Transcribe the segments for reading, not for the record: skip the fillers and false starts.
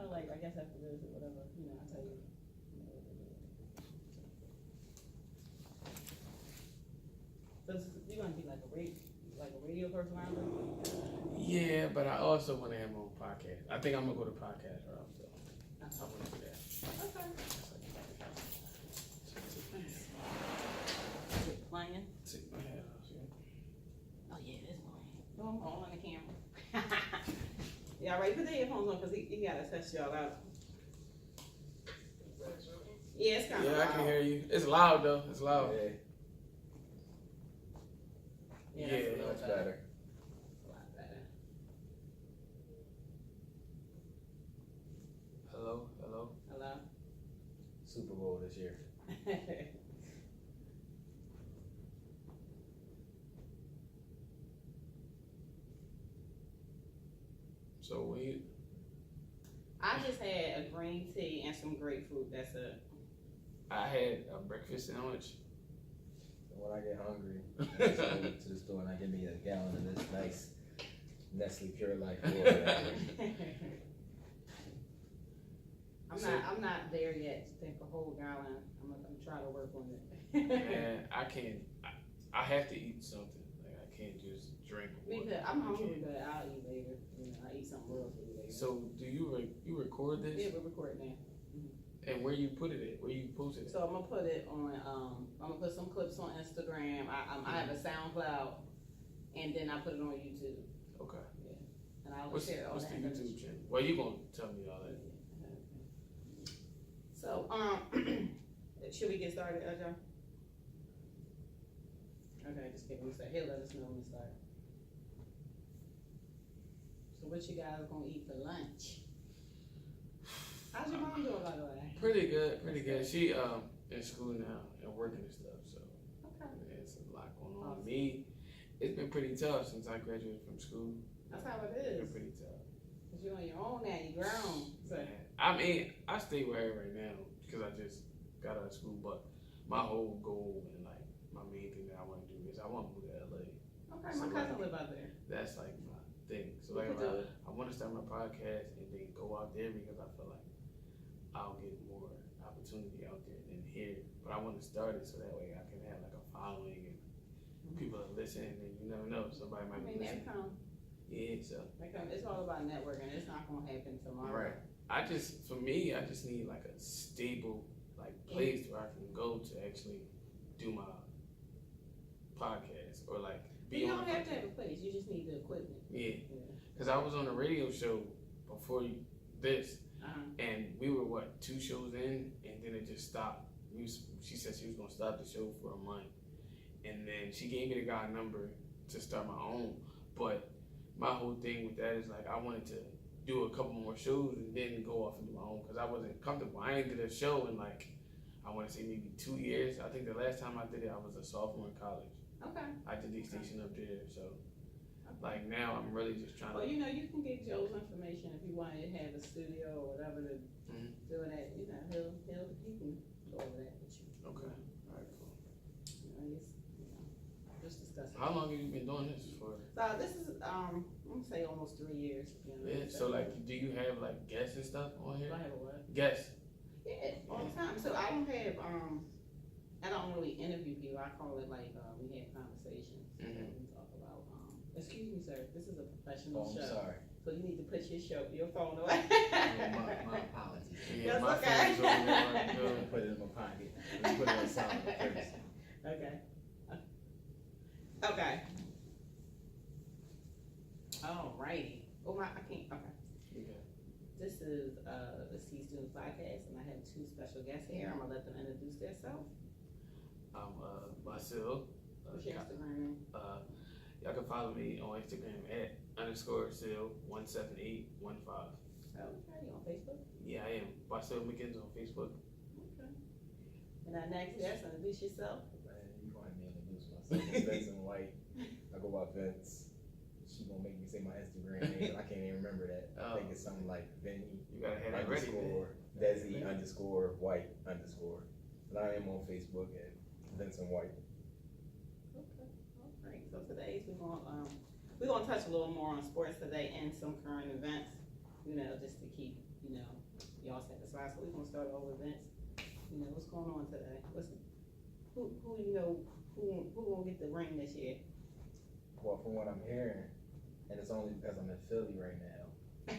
know, like I guess after this or whatever, you know, I'll tell you. So you gonna be like a radio personality? Yeah, but I also want to have my own podcast. I think I'm gonna go to podcast route. So I want to do that. Okay. Is it playing? Take my hat off. Oh yeah, it is playing. Oh, I'm all on the camera. Yeah, right. Put the headphones on because he gotta test y'all out. Yeah, it's kind of Yeah, loud. I can hear you. It's loud though. It's loud. Yeah, Yeah, that's better. A lot better. Hello, hello. Hello. Super Bowl this year. So we. I just had a green tea and some grapefruit. That's it. I had a breakfast sandwich. When I get hungry, I just go to the store and I get me a gallon of this nice Nestle Pure Life water. I'm not there yet to take a whole gallon. I'm gonna try to work on it. Man, I can't. I have to eat something. Like I can't just drink water. Because I'm hungry, but I'll eat later. You know, I eat something real food later. So do you record this? Yeah, we're recording now. And where you put it at? Where you post it at? So I'm gonna put it on. I'm gonna put some clips on Instagram. I have a SoundCloud, and then I put it on YouTube. Okay. Yeah, and I'll What's share all the that. YouTube channel? Well, you gonna tell me all that? So should we get started, Joe? Okay, just kidding. We start. He'll let us know when we start. So what you guys gonna eat for lunch? How's your mom doing, by the way? Pretty good, pretty good. She in school now and working and stuff, so Okay. it's a lot going on. Me, it's been pretty tough since I graduated from school. That's how it It's is. been pretty tough. Cause you're on your own now. You grown. So. I mean, I stay with her right now because I just got out of school. But my whole goal and like my main thing that I want to do is I want to move to LA. Okay, So, my cousin like, live out there. That's like my thing. So You like could do it. I want to start my podcast and then go out there because I feel like I'll get more opportunity out there than here. But I want to start it so that way I can have like a following and people that listen, and you never know, somebody might be listening. Yeah, so It's all about networking. It's not gonna happen tomorrow. right. For me, I just need like a stable like place where I can go to actually do my podcast or like be You on. don't have to have a place. You just need the equipment. Yeah, because I was on a radio show before this. And we were 2 shows in, and then it just stopped. She said she was gonna stop the show for a month, and then she gave me the guy number to start my own. But my whole thing with that is like I wanted to do a couple more shows and then go off and do my own because I wasn't comfortable. I ain't did a show in like I want to say maybe 2 years. I think the last time I did it, I was a sophomore in college. Okay. I did the station up there, so. Like now, I'm really just trying Well, to. you know, you can get Joe's information if you want to have a studio or whatever to do that. You know, he can go over that with you. Okay. All right. Cool. Just discuss it. How long have you been doing this for? So this is I'm gonna say almost 3 years. Yeah. So like, do you have like guests and stuff on here? Do I have a what? Guests. Yeah, all the time. So I don't have I don't really interview people. I call it like we have conversations. We talk about excuse me, sir. This is a professional show. Sorry. So you need to put your phone away. My apologies. Yeah, That's my okay. phone's over there. Put it in my pocket. Let me put it on silent first. Okay. Okay. Alrighty. Oh my, I can't. Okay. Okay. This is the C Students Podcast, and I have 2 special guests here. I'm gonna let them introduce themselves. I'm Marcel. What's your Instagram name? Y'all can follow me on Instagram at _Sil17815. Okay, you on Facebook? Yeah, I am. Marcel McKenzie on Facebook. Okay. And our next guest, introduce yourself. Man, you gonna have me introduce myself. It's Vincent White. I go by Vince. She gonna make me say my Instagram name, but I can't even remember that. I think it's something like Vinny You gotta have that ready. Desi _White _. But I am on Facebook at Vincent White. Okay. All right. So today's we're gonna touch a little more on sports today and some current events. You know, just to keep side, so we're gonna start over Vince. You know, what's going on today? Who you know who gonna get the ring this year? Well, from what I'm hearing, and it's only because I'm in Philly right now.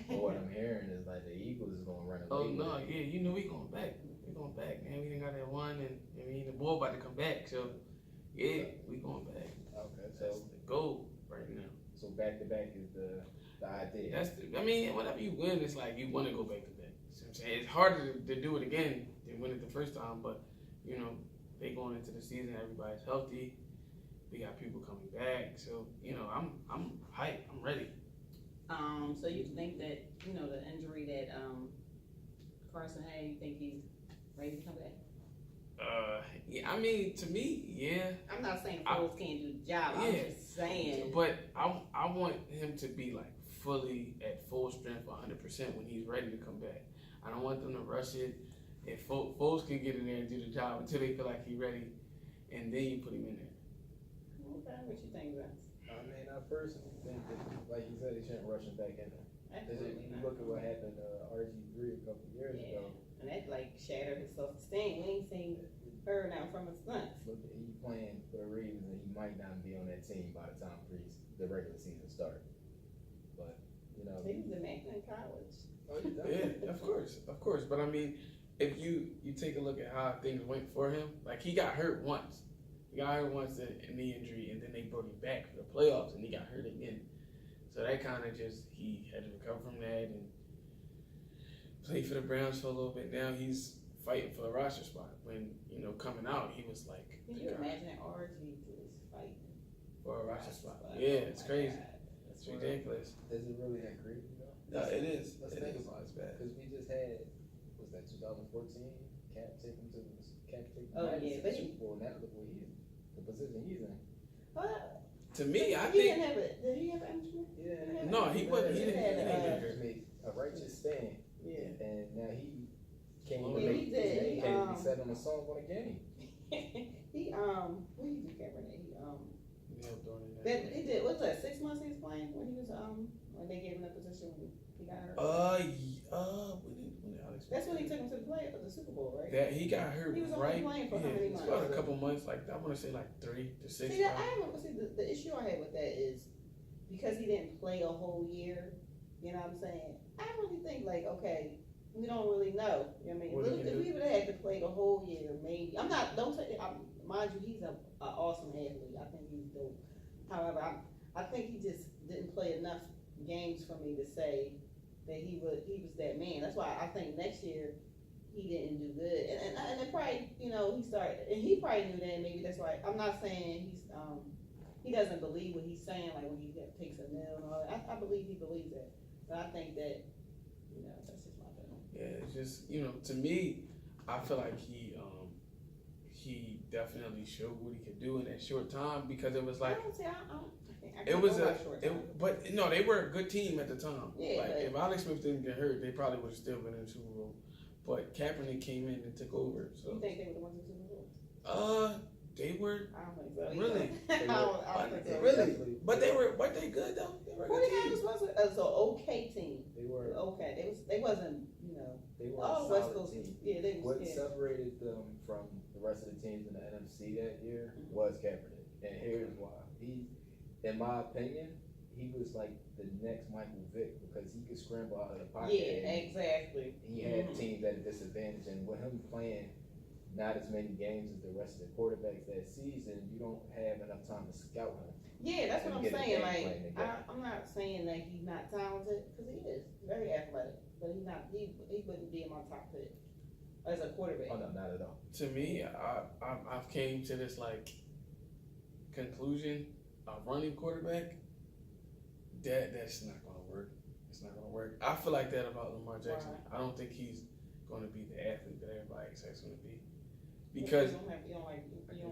But what I'm hearing is like the Eagles is gonna run away. Oh no, with it. yeah, you know we going back. We going back, man. We done got that one, and the ball about to come back. So yeah, we going back. Okay, That's so the goal right now. so back to back is the idea. Whenever you win, it's like you want to go back to back. See what I'm saying? It's harder to do it again than win it the first time, but you know they going into the season, everybody's healthy. We got people coming back, so you know I'm hyped. I'm ready. So you think that you know the injury that Carson had, you think he's ready to come back? Yeah, I mean, to me, yeah. I'm not saying Foles can't do the job. I'm just saying. But I want him to be like fully at full strength, 100% when he's ready to come back. I don't want them to rush it. If Foles can get in there and do the job until they feel like he's ready, and then you put him in there. Okay, what you think, Vince? I mean, I personally think that, like you said, they shouldn't rush him back in there. Absolutely You not. look at what happened to RG3 a couple years ago. And that like shattered his self-esteem. We ain't seen her now from his stunts. Look, he playing for the Ravens, and he might not be on that team by the time the regular season starts. But you know, He was immaculate in college. oh, he's done. Yeah, of course. But I mean, if you take a look at how things went for him, like he got hurt once. He got hurt once in a knee injury, and then they brought him back for the playoffs, and he got hurt again. So that kind of just, he had to recover from that and play for the Browns for a little bit. Now he's fighting for the roster spot. When, coming out, he was like, Can you imagine RG just fighting for a roster spot? Yeah, it's crazy. That's It's ridiculous. Is it really that crazy though? No, it is. Let's It think is. about it, because we just had, was that 2014? Cap take him to the Oh, yeah, but Super Bowl. Now look where he is, the position he's in. To me, I He think. didn't have did he have an injury? Yeah. No, he wasn't. He had didn't. Made a righteous stand, Yeah. and now he can't Yeah, even he make his did. name. He, Can't be set on a song on a game. He what he do Cabernet? He He did what's that, 6 months he was playing when he was when they gave him that position when he got hurt? When Alex. That's when he took him to the Super Bowl, right? That he got hurt. He was only right. playing for how many It's months? about a couple months. Like I want to say, like 3 to 6. See, the issue I had with that is because he didn't play a whole year. You know what I'm saying? I really think like, okay, we don't really know. You know what I mean? What Look, did he if do? we would have had to play the whole year, maybe. I'm not. Don't take. Mind you, he's an awesome athlete. I think he's dope. However, I think he just didn't play enough games for me to say that he was that man. That's why I think next year he didn't do good. And it probably, he started, and he probably knew that. Maybe that's why. I'm not saying he doesn't believe what he's saying, like when he takes a nail and all that. I believe he believes that. But I think that, that's just my opinion. Yeah, it's just to me, I feel like he definitely showed what he could do in that short time because it was like but no, they were a good team at the time. Yeah, like if Alex Smith didn't get hurt, they probably would have still been in the Super Bowl. But Kaepernick came in and took over. So you think they would have won the Super Bowl? They were I don't think so. really. I don't think so. Really? But weren't they good though? They were a good team. 49ers was an okay team. They were Okay. They wasn't, They were all a West solid Coast. team. Yeah, they was. What Yeah. separated them from the rest of the teams in the NFC that year was Kaepernick, and here's why. He, in my opinion, he was like the next Michael Vick because he could scramble out of the pocket. Yeah, and exactly. he had teams at a disadvantage, and with him playing not as many games as the rest of the quarterbacks that season, you don't have enough time to scout him. Yeah, that's what I'm Get a saying. game Like, plan together. I'm not saying that he's not talented because he is very athletic, but he's not. He wouldn't be in my top pick as a quarterback. Oh no, not at all. To me, I've came to this like conclusion: a running quarterback, that's not gonna work. It's not gonna work. I feel like that about Lamar Jackson. Why? I don't think he's gonna be the athlete that everybody expects him to be. Because you don't like.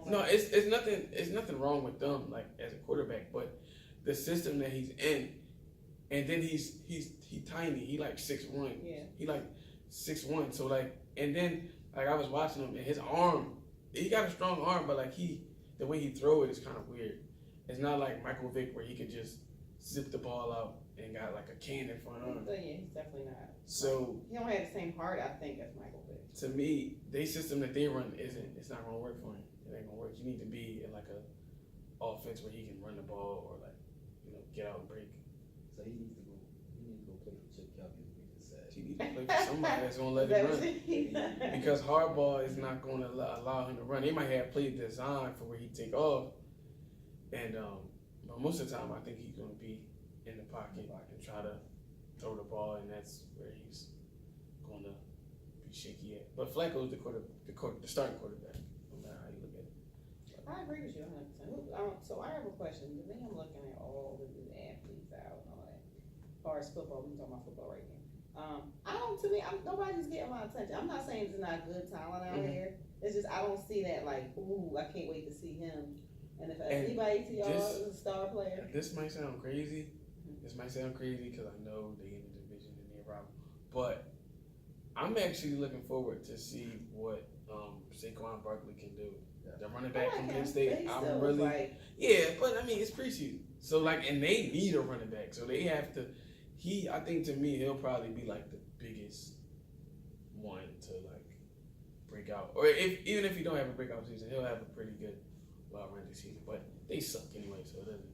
no, it's nothing wrong with them like as a quarterback, but the system that he's in, and then he's tiny. He like 6'1". Yeah. He like 6'1". So like, and then like I was watching him and his arm, he got a strong arm, but like the way he throw it is kind of weird. It's not like Michael Vick where he could just zip the ball out and got like a cannon front arm. But yeah, he's definitely not. So he don't have the same heart, I think, as Michael Vick. to me, they system that they run it's not gonna work for him. It ain't gonna work. You need to be in like a offense where he can run the ball or like, get out and break. So he needs to go play for Chip Kelly, as we just said. He needs to play for somebody that's gonna let him run. Because Harbaugh is not gonna allow him to run. They might have played designed for where he take off, and but most of the time I think he's gonna be in the pocket and try to throw the ball, and that's where he's gonna be shaky at. But Flacco's the starting quarterback, no matter how you look at it. I agree with you 100%. So I have a question. To me, I'm looking at all the new athletes out and all that. As far as football, we're talking about football right now. Nobody's getting my attention. I'm not saying there's not good talent out here. It's just I don't see that like, ooh, I can't wait to see him. And if anybody to y'all is a star player, this might sound crazy. This might sound crazy because I know they in the division and they're rival, but I'm actually looking forward to see what Saquon Barkley can do. The running back from Penn State, I'm really but I mean it's preseason, so like, and they need a running back, so they have to. I think to me he'll probably be like the biggest one to like break out, or even if he don't have a breakout season, he'll have a pretty good rounded season. But they suck anyway, so it doesn't.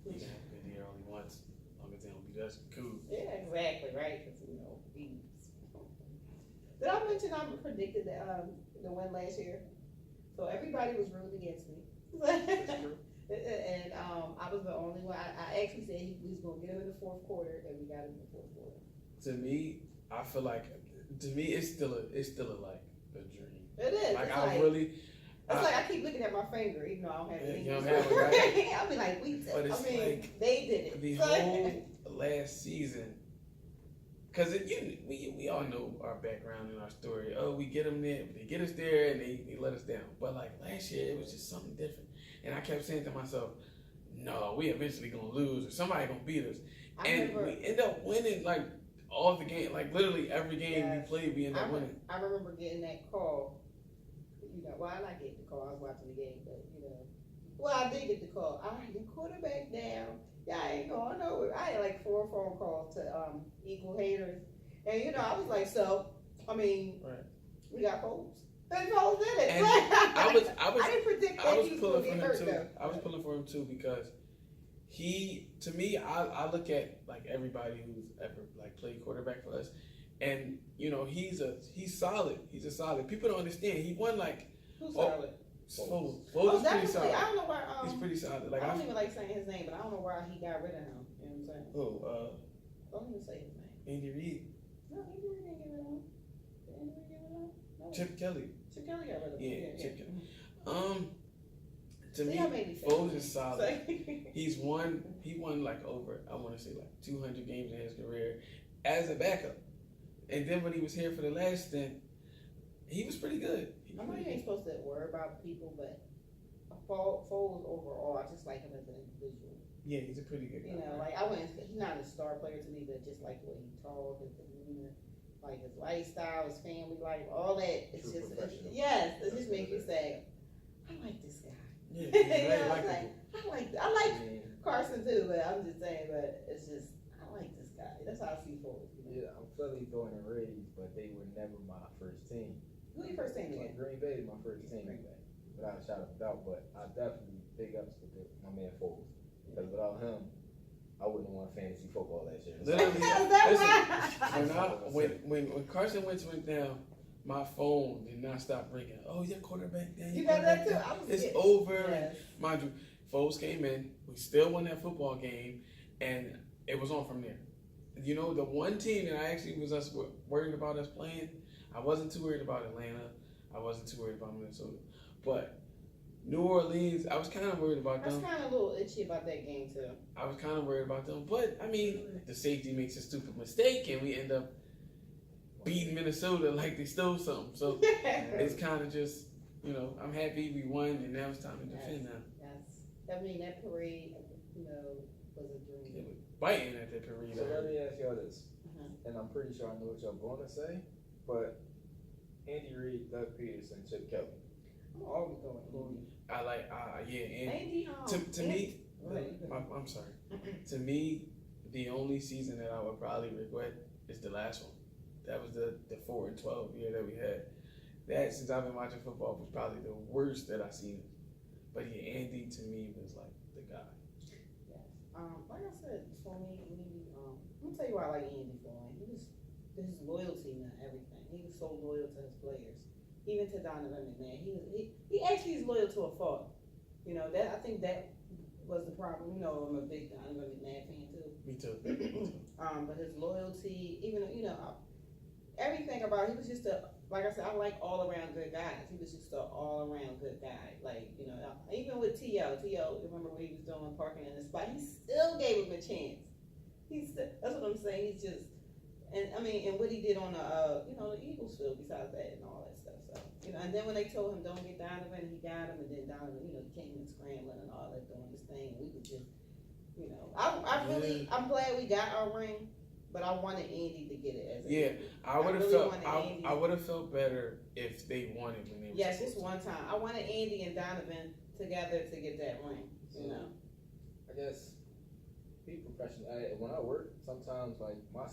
He can have been here only once, as long as they don't beat us. Cool. Yeah, exactly right. Because did I mention I predicted the win last year? So everybody was rooting against me. And I was the only one. I actually said he was going to get him in the fourth quarter, and we got him in the fourth quarter. To me, I feel like it's still a like a dream. It is. Like It's like I keep looking at my finger, even though I don't have it. You don't have it, right? I'll be like, they did it. The whole last season, because we all know our background and our story. Oh, we get them there, they get us there, and they let us down. But like last year, it was just something different. And I kept saying to myself, no, we eventually gonna lose, or somebody gonna beat us. And we end up winning like all the game, like literally every game we played, we end up winning. I remember getting that call. Well, I not getting the call. I was watching the game, but well, I did get the call. All right, the quarterback down. Yeah, I ain't going nowhere. I had like 4 phone calls to equal haters, and I was like, we got Foles. And Foles did it. And I didn't predict that he was going to get hurt though. I was pulling for him too because to me, I look at like everybody who's ever like played quarterback for us, and he's solid. He's a solid. People don't understand. He won like. Who's solid? Foles is pretty solid. I don't know why. He's pretty solid. Like I don't even like saying his name, but I don't know why he got rid of him. You know what I'm saying? Don't even say his name. Andy Reid. No, Andy Reid didn't get rid of him. Did Andy Reid get rid of him? No. Chip Kelly. Chip Kelly got rid of him. Yeah, Chip Kelly. To me, Foles is solid. He won like over, I want to say like 200 games in his career as a backup. And then when he was here for the last stint, he was pretty good. I know you ain't supposed to worry about people, but Foles overall, I just like him as an individual. Yeah, he's a pretty good guy. He's not a star player to me, but just like the way he talks, his demeanor, like his lifestyle, his family life, all that. It just makes you say, I like this guy. Yeah, he's very likable. I like Carson too, but I'm just saying, but it's just, I like this guy. That's how I see Foles. Yeah, I'm fully throwing in Rays, but they were never my first team. Who your first team again? Green Bay is my first team, without a shadow of a doubt. But I definitely big ups to my man Foles, because without him, I wouldn't have won fantasy football last year. Literally, when Carson Wentz went down, my phone did not stop ringing. Oh, your quarterback down. You got that too? It's over. Yes. Mind you, Foles came in. We still won that football game, and it was on from there. The one team that I actually was worried about us playing, I wasn't too worried about Atlanta. I wasn't too worried about Minnesota. But New Orleans, I was kind of worried about them. I was kind of a little itchy about that game, too. I was kind of worried about them. But, I mean, the safety makes a stupid mistake, and we end up beating Minnesota like they stole something. So it's kind of just, I'm happy we won, and now it's time to defend now. Yes. I mean, that parade, was a dream. It was biting at that parade. So let me ask y'all this, and I'm pretty sure I know what y'all going to say, but Andy Reid, Doug Peterson, Chip Kelly. I'm always going Andy. I like, Andy. Andy, to me, I'm sorry. To me, the only season that I would probably regret is the last one. That was the 4-12 year that we had. That, since I've been watching football, was probably the worst that I've seen. But yeah, Andy to me was like the guy. Yes. Like I said, for me, let me tell you why I like Andy for me. His loyalty and everything. He was so loyal to his players, even to Donovan McNabb. He actually is loyal to a fault. You know that, I think that was the problem. You know, I'm a big Donovan McNabb fan too. Me too. But his loyalty, even everything about he was just like I said, I like all around good guys. He was just an all around good guy. Like, even with T.O., remember what he was doing parking in the spot? He still gave him a chance. That's what I'm saying. He's just, and what he did on the Eagles field besides that and all that stuff. So, and then when they told him don't get Donovan, he got him, and then Donovan, came in scrambling and all that, doing his thing. And we would just, I'm glad we got our ring. But I wanted Andy to get it as a I would have felt better if they won it when they were. Yes, just one time. I wanted Andy and Donovan together to get that ring. I guess be professional. When I work, sometimes like my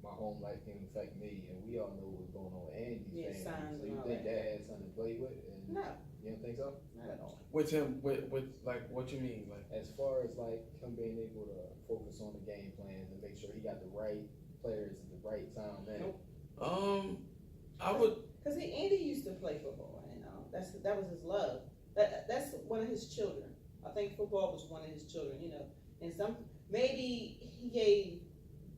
home life can affect me, and we all know what's going on with Andy's family. So you think that had something to play with? And no, you don't think so? Not at all. With him, with like what you mean, like as far as like him being able to focus on the game plans and make sure he got the right players at the right time. Nope. I would, because Andy used to play football, and that was his love. That's one of his children. I think football was one of his children. And maybe he gave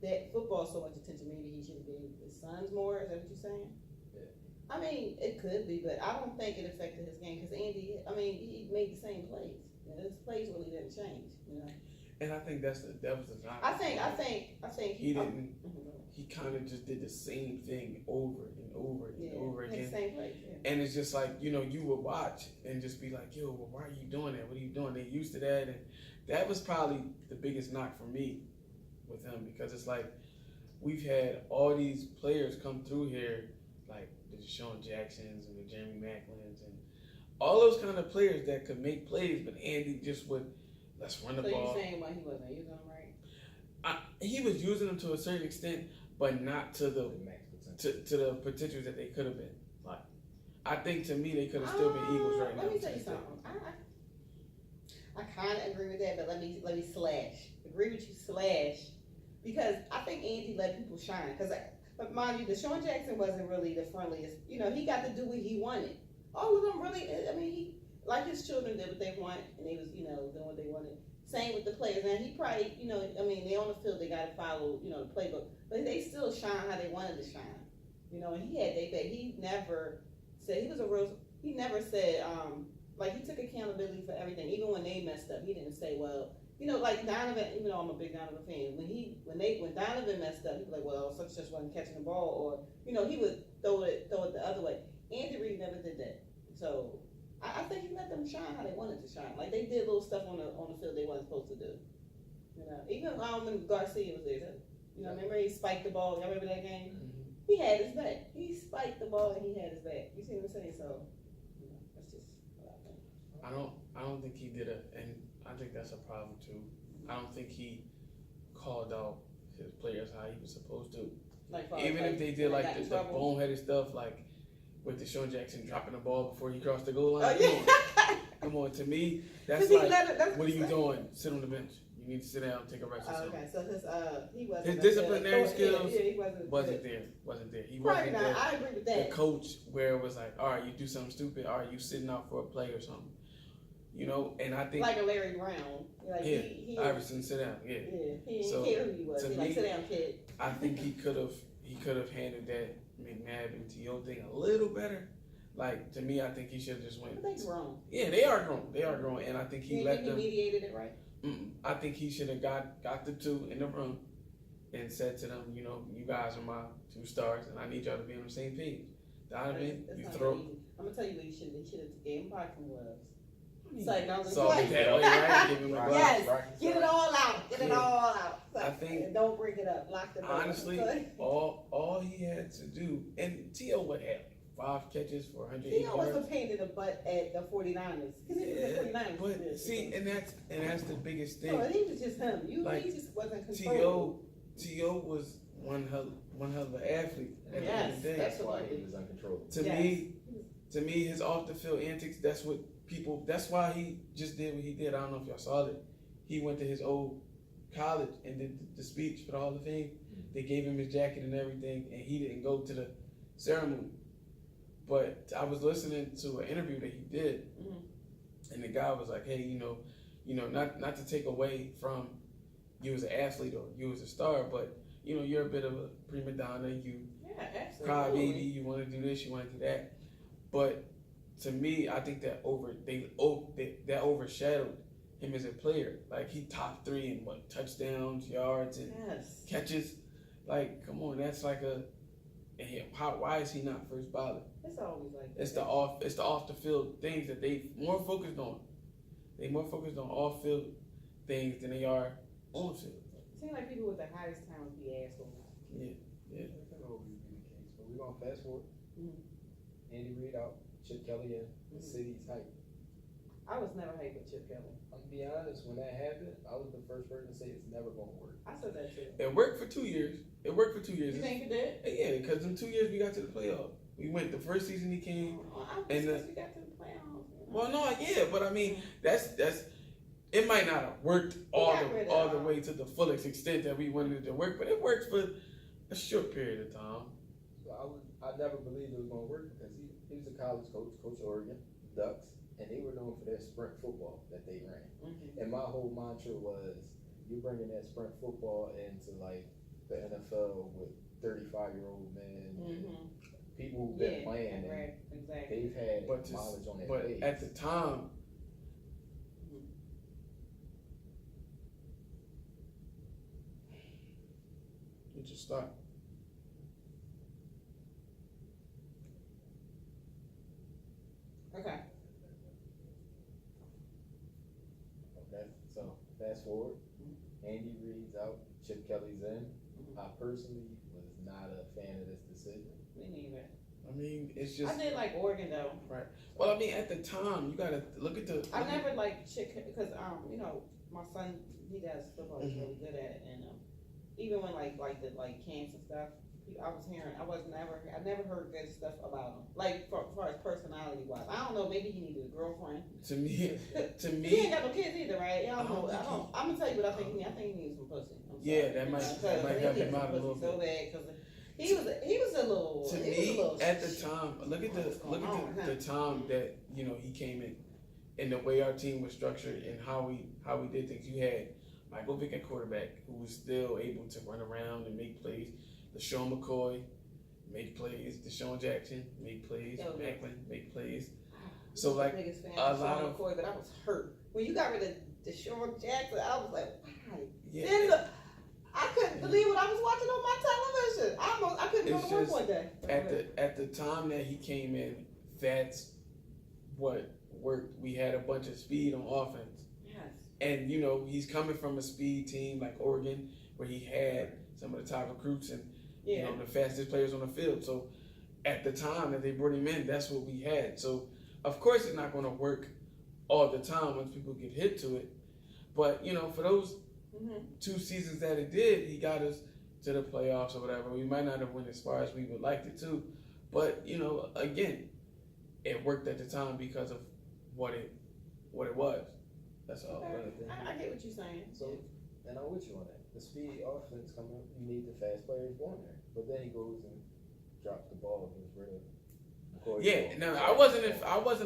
that football so much attention. Maybe he should have gave his sons more. Is that what you're saying? Yeah. It could be, but I don't think it affected his game because Andy. He made the same plays. His plays really didn't change. And I think that was the knock. I think he didn't. He kind of just did the same thing over and over and over again. Same place, And it's just like, you would watch and just be like, yo, well, why are you doing that? What are you doing? They're used to that. And that was probably the biggest knock for me with him, because it's like we've had all these players come through here, like the Deshaun Jacksons and the Jeremy Macklins and all those kind of players that could make plays, but Andy just would, let's run the ball. So you're saying why he wasn't using them right? He was using them to a certain extent, but not to the potential that they could have been. Like, I think to me they could have still been Eagles right now. Let me tell you something. I kind of agree with that, but let me agree with you because I think Andy let people shine. But mind you, Deshaun Jackson wasn't really the friendliest. He got to do what he wanted. All of them really. He like his children did what they want, and they was doing what they wanted. Same with the players. And he probably, they on the field, they got to follow, the playbook. But they still shine how they wanted to shine. And he had their back. He never said, he never said, he took accountability for everything. Even when they messed up, he didn't say, well, like Donovan, even though I'm a big Donovan fan, when Donovan messed up, he'd be like, well, such just wasn't catching the ball. Or, he would throw it the other way. Andy Reid never did that. So, I think he let them shine how they wanted to shine. Like they did little stuff on the field they wasn't supposed to do. Even when Garcia was there, remember he spiked the ball. Y'all remember that game? Mm-hmm. He had his back. He spiked the ball and he had his back. You see what I'm saying? So that's just what I think. I don't think he did and I think that's a problem too. I don't think he called out his players how he was supposed to. Even if they did like the boneheaded stuff, like with Deshaun Jackson dropping the ball before he crossed the goal line. Come on, to me, that's like, what are you doing? Sit on the bench. You need to sit down, take a rest. Okay, so his disciplinary skills he wasn't there. He probably wasn't not. there. I agree with that. The coach, where it was like, all right, you do something stupid, all right, you sitting out for a play or something. And I think like a Larry Brown. Iverson, sit down. Yeah. He didn't care who he was. He like, sit down, kid. I think he could have handled that McNabb and T.O. thing a little better. Like, to me, I think he should have just went. But they grown. Yeah, they are grown. And I think he let them. He mediated it right. I think he should have got the two in the room and said to them, you guys are my two stars, and I need y'all to be on the same page. Donovan, you throw. I'm gonna tell you what he should have gave him boxing gloves. Yes, get it all out. Get it all out. I think. Don't bring it up. Lock the door. Honestly, all he had to do, and T.O. would have. 5 catches for 108 He always yards. a pain in the butt at the 49ers. Because he was the 49ers. But see, and that's the biggest thing. No, he was just him. Like, He just wasn't controllable. T.O. was one hell of an athlete at the end of the day. That's why he was uncontrollable. To me, his off the field antics, that's why he just did what he did. I don't know if y'all saw it. He went to his old college and did the speech for the Hall of Fame. They gave him his jacket and everything, and he didn't go to the ceremony. But I was listening to an interview that he did, and the guy was like, "Hey, you know, not to take away from you as an athlete or you as a star, but you're a bit of a prima donna. You cry baby. You want to do this, you want to do that. But to me, I think that that overshadowed him as a player. Like he top 3 in touchdowns, yards, and catches. Like, come on, that's like why is he not first ballot? It's always like that. It's the off the field things that they more focused on. They more focused on off field things than they are on field. It seems like people with the highest talent be assholes. Yeah. That'll always be the case. But we're gonna fast forward. Andy Reid out, Chip Kelly in, the city's hype. I was never hyped with Chip Kelly. I'm gonna be honest, when that happened, I was the first person to say it's never gonna work. I said that too. It worked for 2 years. You think it did? Yeah, because in 2 years we got to the playoff. We went the first season he came. We got to the playoffs. Well, no, yeah, but I mean that's it might not have worked all the way to the fullest extent that we wanted it to work, but it worked for a short period of time. So I never believed it was gonna work because he was a college coach, Coach Oregon Ducks, and they were known for their sprint football that they ran. And my whole mantra was, you're bringing that sprint football into like the NFL with 35-year-old men, people who've been playing, and they've had mileage on their face. But at the time, it just start. Okay. So fast forward, Andy Reid's out, Chip Kelly's in. I personally was not a fan of this decision. Me neither. I mean, it's just. I did like Oregon though. Right. Well, I mean, at the time, you gotta look at the. I never liked Chip because my son, he does football. He's really good at it, and even when like the camps and stuff, I never heard good stuff about him. Like as far as personality wise, I don't know. Maybe he needed a girlfriend. To me, he ain't got no kids either, right? I don't know. I'm gonna tell you what I think. I think he needs some pussy. Yeah, that might help him out a little bit. So bad because he was a little. To me, at the time, look at the time that he came in the way our team was structured and how we did things. You had Michael Vick at quarterback, who was still able to run around and make plays. LaShawn McCoy make plays. Deshaun Jackson make plays. Macklin make plays. So like a lot of McCoy, but I was hurt when you got rid of Deshaun Jackson. I was like, why? Yeah. Then I couldn't believe what I was watching on my television. I couldn't go to work one day. At the time that he came in, that's what worked. We had a bunch of speed on offense. Yes. And he's coming from a speed team like Oregon, where he had some of the top recruits and the fastest players on the field. So at the time that they brought him in, that's what we had. So of course it's not going to work all the time once people get hit to it. But for those 2 seasons that it did, he got us to the playoffs or whatever. We might not have went as far as we would like it to, but again, it worked at the time because of what it was. That's all. Okay. I get what you're saying. So, and I'm with you on that. The speed offense coming up, you need the fast players going there. But then he goes and drops the ball and gets rid of. Yeah, no, I wasn't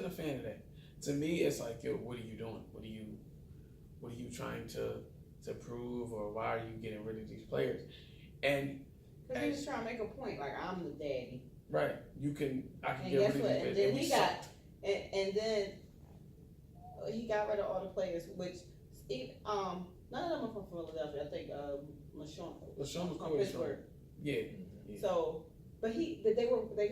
a fan of that. To me, it's like, yo, what are you doing? What are you trying to prove, or why are you getting rid of these players? And because he was trying to make a point, like I'm the daddy. Right. I can get rid of these players. And then and then he got rid of all the players, which none of them are from Philadelphia. I think LaShawn from Pittsburgh. Yeah. So, but they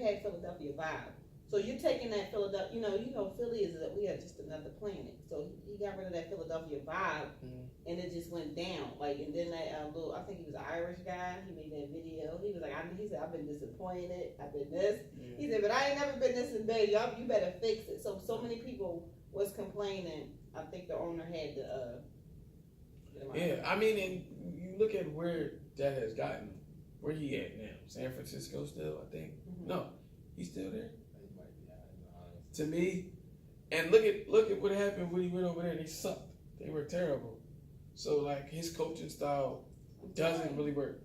had Philadelphia vibe. So you're taking that Philadelphia, Philly is we are just another planet. So he got rid of that Philadelphia vibe, and it just went down. And then that I think he was an Irish guy. He made that video. He was like, he said, I've been disappointed. I've been this. He said, but I ain't never been this in bed. Y'all, you better fix it. So many people was complaining. I think the owner had to. Yeah, I mean, and you look at where that has gotten. Where he at now? San Francisco still, I think. No, he's still there. To me, and look at what happened when he went over there. They sucked. They were terrible. So his coaching style doesn't really work.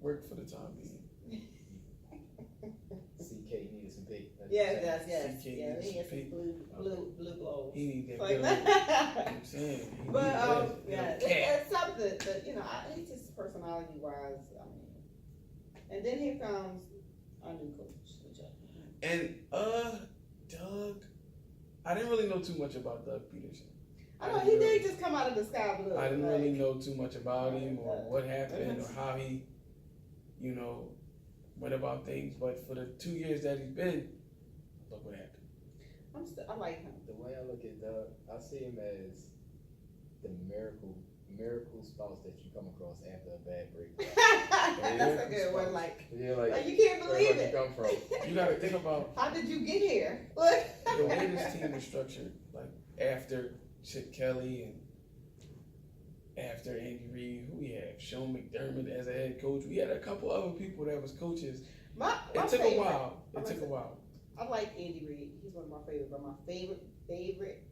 Work for the time being. CK needed some big. Yes. CK He had some blue glow. He need that. Like I'm saying. But it's something that he's just personality wise. And then here comes our new coach. And Doug, I didn't really know too much about Doug Peterson. I know he did just come out of the sky blue. I didn't really know too much about him or what happened or how he, went about things. But for the 2 years that he's been, look what happened. I like him. The way I look at Doug, I see him as the miracle spouse that you come across after a bad breakup. That's a good one. You can't believe where it. you come from. You got to think about how did you get here? Look. The way this team was structured, after Chip Kelly and after Andy Reid, who we have? Sean McDermott as a head coach. We had a couple other people that was coaches. It took a while. I like Andy Reid. He's one of my favorites. But my favorite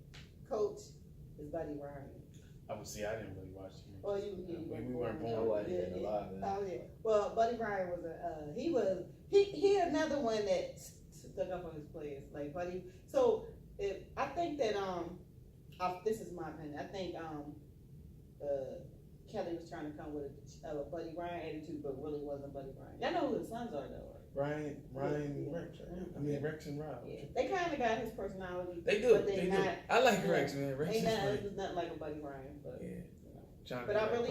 coach is Buddy Ryan. I didn't really watch him. Well, we weren't born. Oh yeah. Well, Buddy Ryan was he another one that stuck up on his players Buddy. So I think that this is my opinion. I think Kelly was trying to come with a Buddy Ryan attitude, but really wasn't Buddy Ryan. Y'all know who his sons are though. Ryan, Rex. I mean Rex and Rob. Yeah. They kind of got his personality. They do. But they not. I like Rex, man. Rex is funny. It was nothing like a Buddy Ryan, but But I really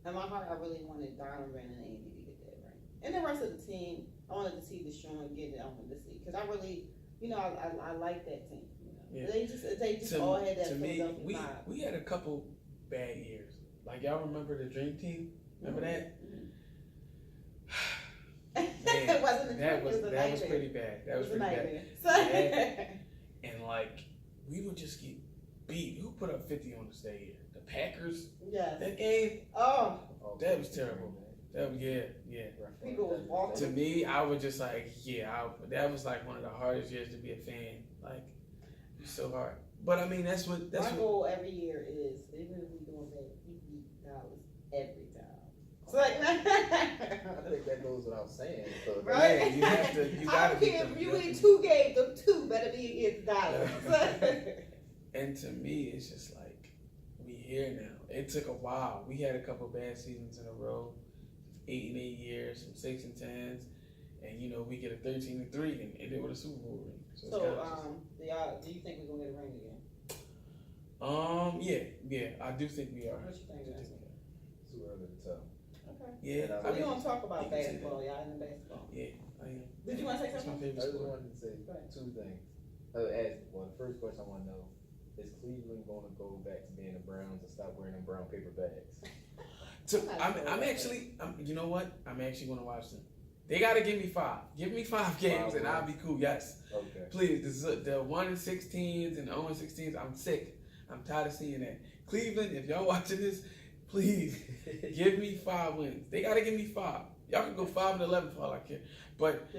in my heart, I really wanted Donovan and Andy to get that right, and the rest of the team. I wanted to see Deshaun get it. I wanted to see because I really, I like that team. Yeah. They just all had that. To me, vibe. we had a couple bad years. Y'all remember the Dream Team? Remember that? Man, that was pretty bad. That was pretty bad. And we would just get beat. Who put up 50 on us that year? The Packers. Yes. That game. Oh, that was terrible. That was yeah. People was walking. To me, I was just that was one of the hardest years to be a fan. It's so hard. But I mean, that's what my goal every year is, even if we doing bad, we beat Dallas every time. It's I think that goes without saying. So right? You have to. You gotta. I don't care if you win 2 games, them 2 better be against Dallas. And to me, it's just we here now. It took a while. We had a couple bad seasons in a row, 8 and 8 years, some 6 and 10s, and we get a 13 and 3 and end it with a Super Bowl ring. So do you think we're gonna get a ring again? Yeah, I do think we are. What you think? Too early to tell. Okay. Yeah. So we don't talk about basketball, y'all in the basketball. Yeah, I am. Did you want to say something? I just wanted to say 2 things. The first question I want to know is Cleveland going to go back to being the Browns and stop wearing them brown paper bags? I'm actually, you know what? I'm actually going to watch them. They got to give me 5. Give me 5 games and I'll be cool. Yes. Okay. Please, the 1-16s and the 0-16s, I'm sick. I'm tired of seeing that. Cleveland, if y'all watching this, please give me 5 wins. They got to give me 5. Y'all can go 5-11 for all I care. But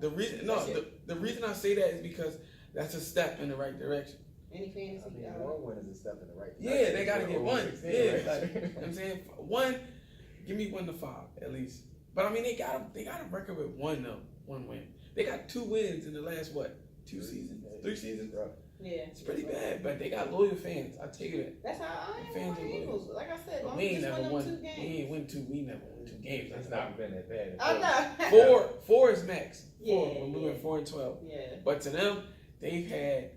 the reason I say that is because that's a step in the right direction. Any fantasy? One win is a step in the right direction. Yeah, they got to get 1. Yeah, you know what I'm saying? 1, give me 1 to 5 at least. But I mean, they got a record with 1 win. They got 2 wins in the last 2 seasons, 3 seasons. Yeah, it's pretty bad, but they got loyal fans. I tell you that. That's how I am with my Eagles. Like I said, we ain't never won 2 games. We never won 2 games. It's not been that bad. I know. 4 is max. 4 when we went 4-12. Yeah. But to them, they've had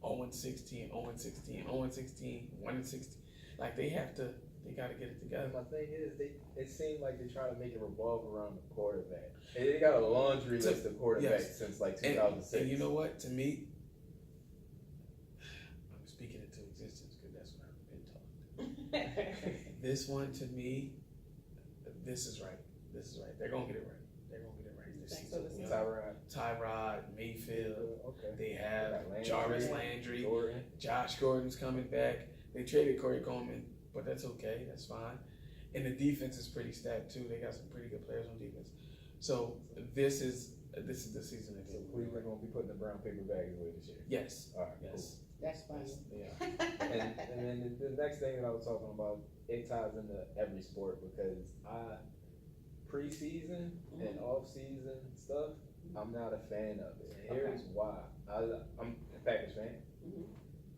0-16, 0-16, 0-16, 1-16. They They got to get it And together. my thing is, it seemed like they try to make it revolve around the quarterback. And they got a laundry list of quarterbacks since like 2006. And you know what? To me, I'm speaking into existence because that's what I've been taught. This one, to me, this is right. This is right. They're gonna get it right. They're gonna get it right this season. Tyrod, Mayfield. Okay. They have Landry, Jarvis Landry. Gordon. Josh Gordon's coming back. They traded Corey Coleman, but that's okay. That's fine. And the defense is pretty stacked too. They got some pretty good players on defense. So this is the season. So Cleveland gonna be putting the brown paper bags away this year. Yes. All right. Yes. That's funny. Yeah. And then the next thing that I was talking about, it ties into every sport because preseason and off-season stuff, I'm not a fan of it. And here's why. I'm a Packers fan. Mhm.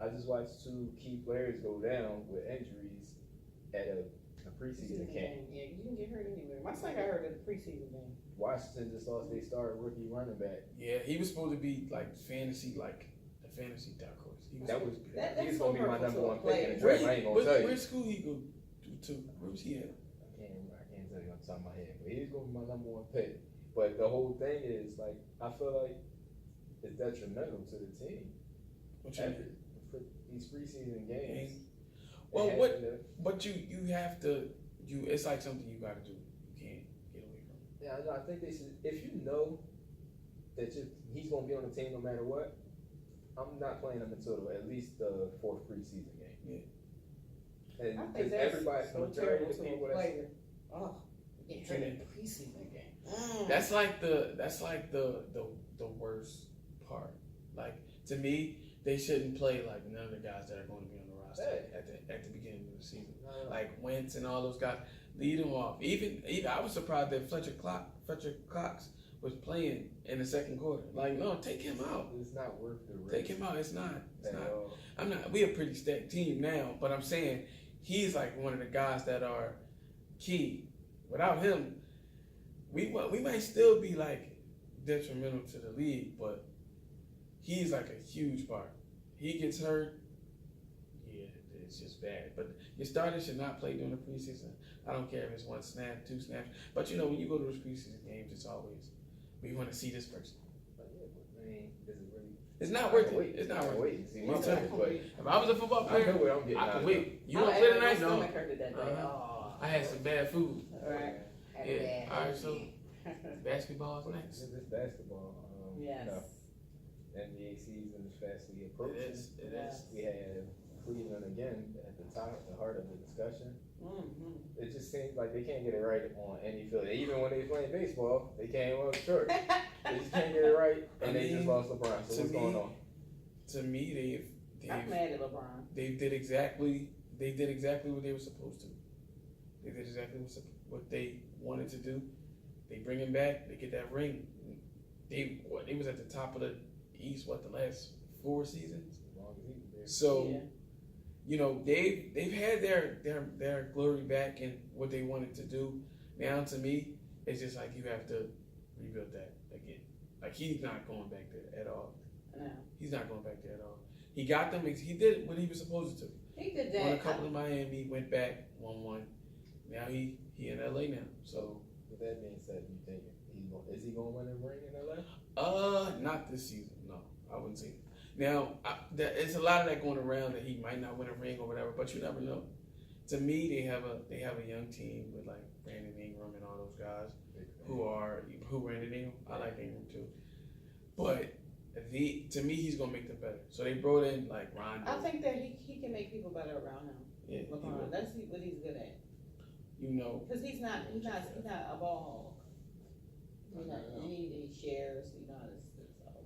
I just watched 2 key players go down with injuries at a preseason camp. Yeah, you can get hurt anywhere. My son got hurt at the preseason game. Washington just lost their star rookie running back. Yeah, he was supposed to be like the fantasy dark horse. He was That supposed was to be That- he's that's gonna be so my hurtful number to a one pick in the player. draft. I ain't gonna tell you. Where school he go to? Where was he at? I can't tell you on the top of my head, but he's gonna be my number one pick. But the whole thing is like I feel like it's detrimental to the team. What you mean? For these preseason games. Well, it what? happened to- But you have to. It's like something you got to do. You can't get away from it. Yeah, I think they should. If you know that he's gonna be on the team no matter what, I'm not playing him until at least the 4th preseason game. Yeah. And I think because that's everybody, so majority terrible of the to a people that's player. Oh, get hurt in the preseason game. That's like the worst part. Like to me, they shouldn't play like none of the guys that are going to be on the roster at the beginning of the season. Like Wentz and all those guys, lead them off. Even I was surprised that Fletcher Cox was playing in the second quarter. Like, no, take him out. It's not worth the risk. Take him out. It's not. It's not. all. I'm not. We a pretty stacked team now, but I'm saying he's like one of the guys that are key. Without him, we might still be like detrimental to the league, but he's like a huge part. He gets hurt, yeah, it's just bad. But your starters should not play during the preseason. I don't care if it's 1 snap, 2 snaps. But you know, when you go to those preseason games, it's always we want to see this person. But yeah, but I mean, is it really? It's not worth it. It's not worth it. Wait and see. Me too. But If I was a football I know player, what I'm getting. I out could of wait. You I want to had play tonight? my No. stomach hurt that day. Uh-huh. I had some bad food. Right. Yeah. All right. So basketball is next. This basketball. Yes. You know, NBA season is fastly approaching. It is. We have Cleveland again at the top, the heart of the discussion. Mm-hmm. It just seems like they can't get it right on any field. Even when they playing baseball, they came up short. They just can't get it right, and they just lost LeBron. So what's going on? To me, I'm mad at LeBron. they did exactly what they were supposed to. They did exactly what they wanted to do. They bring him back. They get that ring. They was at the top of the East. The last 4 seasons. As long as he's there. So. Yeah. You know, they've had their glory back in what they wanted to do. Now to me, it's just like you have to rebuild that again. Like he's not going back there at all. No. He's not going back there at all. He got them. He did what he was supposed to. He did that. Won a couple in Miami, went back, won. Now he in LA now. So with that being said, you think is he going to win a ring in LA? Not this season. No, I wouldn't say. Now, there's a lot of that going around that he might not win a ring or whatever, but you never know. To me, they have a young team with like Brandon Ingram and all those guys who Brandon Ingram. I like Ingram too, but to me, he's gonna make them better. So they brought in like Rondo. I think that he can make people better around him. Yeah, LeBron. That's what he's good at. You know, Because he's not a ball hog. He shares.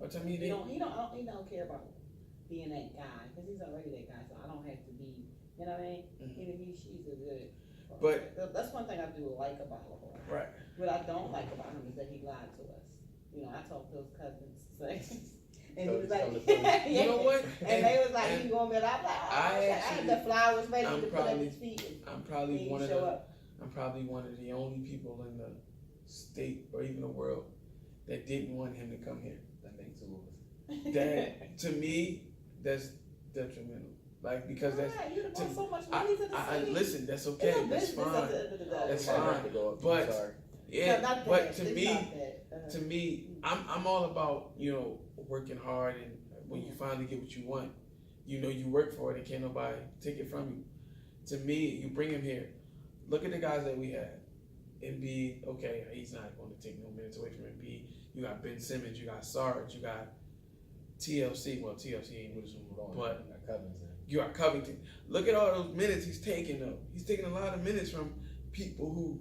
but to me, He don't care about being that guy because he's already that guy. So I don't have to be. You know what I mean? Mm-hmm. She's a good. But that's one thing I do like about LeBron. right. What I don't like about him is that he lied to us. You know, I talked to his cousins, and he was like, You know what? And they was like, "You going to be?" I'm like, "Oh, I had the flowers ready to put at his feet." I'm probably He one of show the. up. I'm probably one of the only people in the state or even the world that didn't want him to come here. That makes 2 of us. That to me, that's detrimental. like because that's. Right, you done brought so much I, money to the I city. listen. That's It's okay. a That's business fine. at the end of the day. That's Might have fine. to go up. But- Sorry. Yeah, No, not but that. to It's me, not that. to me, I'm all about working hard, and when you finally get what you want, you work for it, and can't nobody take it from you. To me, you bring him here. Look at the guys that we had. Embiid, okay, he's not going to take no minutes away from Embiid. You got Ben Simmons, you got Sarge, you got TLC. Well, TLC ain't with us anymore, but you got Covington. Look at all those minutes he's taking though. He's taking a lot of minutes from people who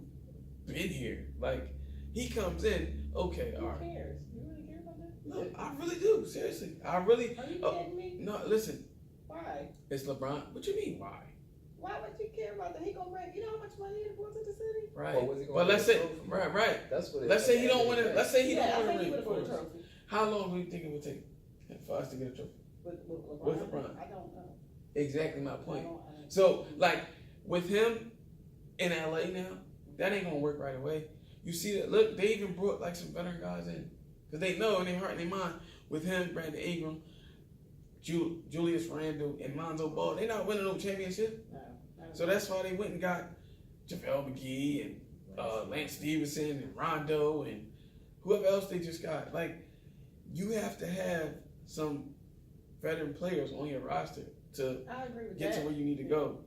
been here. Like he comes in, okay, all right. Who cares? You really care about that? No, I really do. Seriously, I really. Are you kidding me? No, listen. Why? It's LeBron. What you mean? Why? Why would you care about that? He gonna bring. You know how much money he brought to the city? Right. Well, was he gonna But let's win a say, trophy? right. That's what. Let's say he don't win it. Let's say he Yeah, I don't think win he a would have won a ring. trophy How long do you think it would take for us to get a trophy? with LeBron. With LeBron. I don't know. Exactly my point. I don't So, like, with him in LA now, that ain't gonna work right away. You see that? Look, they even brought like some veteran guys in because they know in their heart and their mind with him, Brandon Ingram, Julius Randle, and Lonzo Ball, they not winning no championship. No. So that's why they went and got JaVale McGee and Lance Stevenson and Rondo and whoever else they just got. Like, you have to have some veteran players on your roster to I agree with get that. to where you need to go.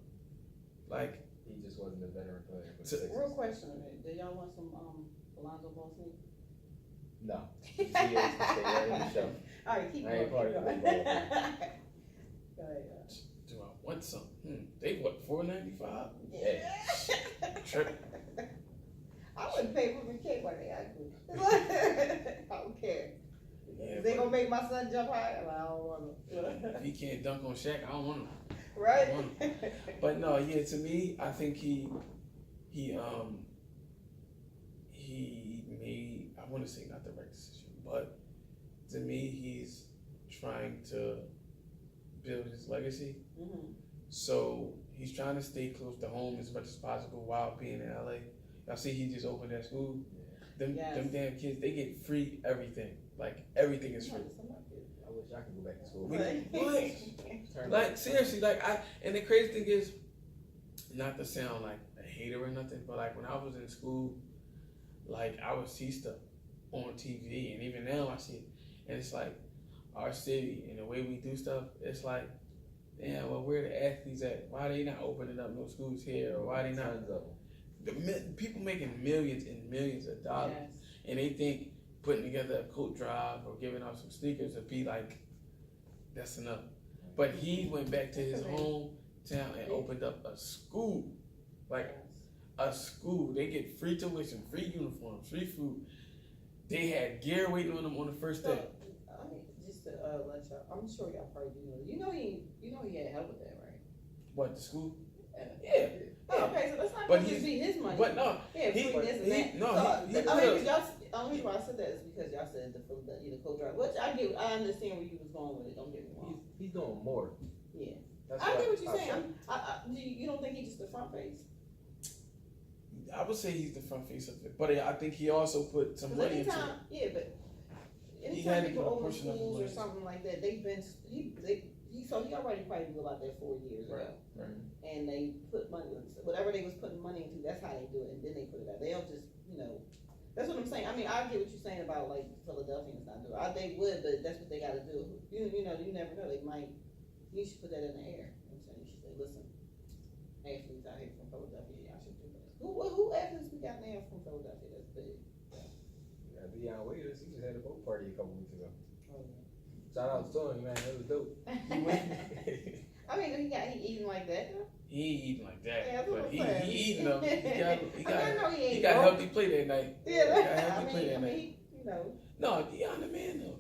Like, He just wasn't a veteran player. for the So- Sixers. Real question: do y'all want some Alonzo Ball sneakers? No. He is to stay right in the show. All right, keep I going. ain't part keep of the going. ball. Go ahead. do I want something? They what, $4.95? Yeah. Trip. I wouldn't pay for the cake when they ask me. I don't care. Yeah, They but gonna make my son jump high? Well, I don't want them. if he can't dunk on Shaq, I don't want him. Right? But no, yeah, to me, I think he made, I want to say not the right decision, but to me, he's trying to build his legacy. Mhm. So he's trying to stay close to home as much as possible while being in LA. Y'all see, he just opened that school. Them damn kids, they get free everything. Like everything is free. I wish I could go back to school. What? Like seriously, and the crazy thing is, not to sound like a hater or nothing, but like when I was in school, like I would see stuff on TV, and even now I see it, and it's like our city and the way we do stuff. It's like, damn, well, where the athletes at? Why they not opening up no schools here, or why they not? Tons of them. People making millions and millions of dollars, Yes. and they think putting together a coat drive or giving out some sneakers would be like, that's enough. But he went back to his hometown and opened up a school. Like a school. They get free tuition, free uniforms, free food. They had gear waiting on them on the first day. I mean, just to let y'all, I'm sure y'all probably do know. You know he had help with that, right? What, the school? Yeah. Oh, okay, so that's not But going to be his money. But no, Yeah, free this and that. no, So, he I put mean, up- 'cause y'all, the only reason why I said that is because y'all said the coach drive, which I understand where you was going with it. Don't get me wrong. He's doing more. Yeah, That's I get what I you're saying. said. You don't think he's just the front face? I would say he's the front face of it. But I think he also put some 'Cause money into it. anytime, yeah, but He had anytime to people give a over portion of the schools or money. something like that, they've been he already probably knew about that 4 years ago. Right. And they put money, whatever they was putting money into, that's how they do it, and then they put it out. They'll just, that's what I'm saying. I mean, I get what you're saying about like Philadelphians not doing it. They would, but that's what they got to do. You never know. They might. You should put that in the air. You know what I'm saying? You should say, listen, athletes out here from Philadelphia, y'all should do this. Who athletes we got now from Philadelphia that's big? Yeah, Deion Waiters, he just had a boat party a couple weeks ago. Oh, yeah. Shout out to him, man. It was dope. I mean, he eating like that. Huh? He ain't eating like that, Yeah, that's but what he I'm saying. eating them. I know he ain't He got broke. healthy play that night. Yeah, He got healthy play that night. you know. No, Deion the man though.